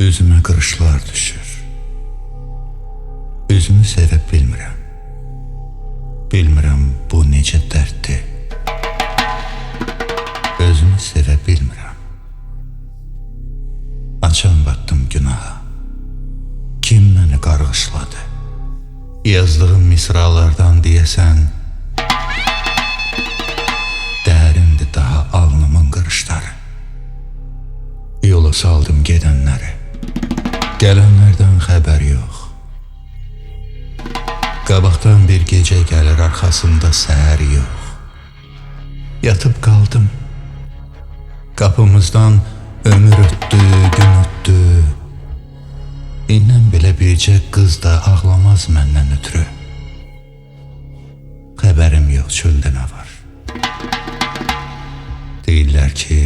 Üzümə qırışlar düşür. Üzümü sevə bilmirəm. Bilmirəm bu necə dərddir. Özümü sevə bilmirəm. Açan batdım günaha. Kim məni qarğışladı? Yazdığım misralardan deyəsən, dərindir daha alnımın qırışları. Yola saldım gedənləri, gələnlərdən xəbər yox. Qabaqdan bir gecə gəlir, arxasında səhər yox. Yatıb qaldım, qapımızdan ömür ötdü, gün ötdü. İndən belə bircə qız da ağlamaz məndən ötürü. Xəbərim yox çöldə nə var. Deyirlər ki,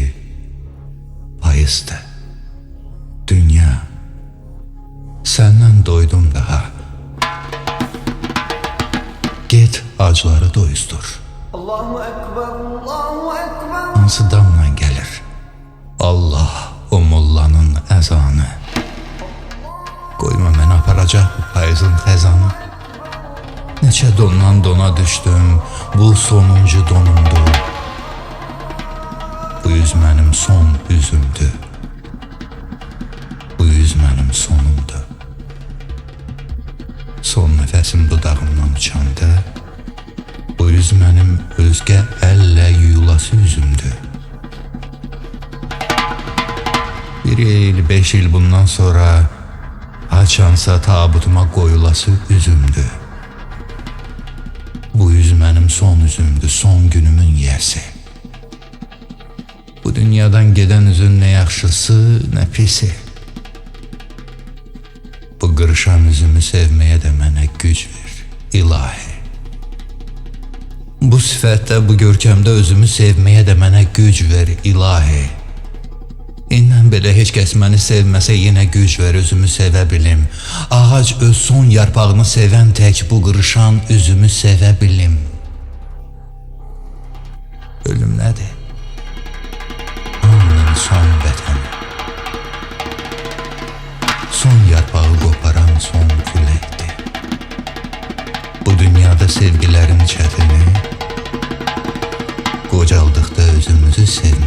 payızdır. Dünya, səndən doydum daha. Get acıları doyuzdur. Allahu Ekber, Allahu Ekber. Hansı damla gəlir? Allah o mollanın əzanı. Qoyma məni aparacaq bu payızın xəzanı. Neçə dondan dona düşdüm, bu sonuncu donumdur. Bu yüz mənim son üzümdür. Bu yüz mənim sonumdur. Son nəfəsim dudağımdan uçanda, bu yüz mənim özgə əllə yuyulası üzümdür. 1 il, 5 il bundan sonra haçansa tabutuma qoyulası üzümdür. Bu yüz mənim son üzümdür, son günümün yiyəsi. Bu dünyadan gedən üzün nə yaxşısı, nə pisi. Bu qırışan üzümü sevməyə də mənə güc ver, ilahi. Bu sifətdə, bu görkəmdə özümü sevməyə də mənə güc ver, ilahi. İndən belə heç kəs məni sevməsə yenə güc ver, özümü sevə bilim. Ağac öz son yarpağını sevən tək bu qırışan üzümü sevə bilim. Ölüm nədir? Hamının son vətəni. Son yarpağı qoparan son küləkdir. Bu dünyada sevgilərin çətini, qocaldıqda özümüzü sevmək.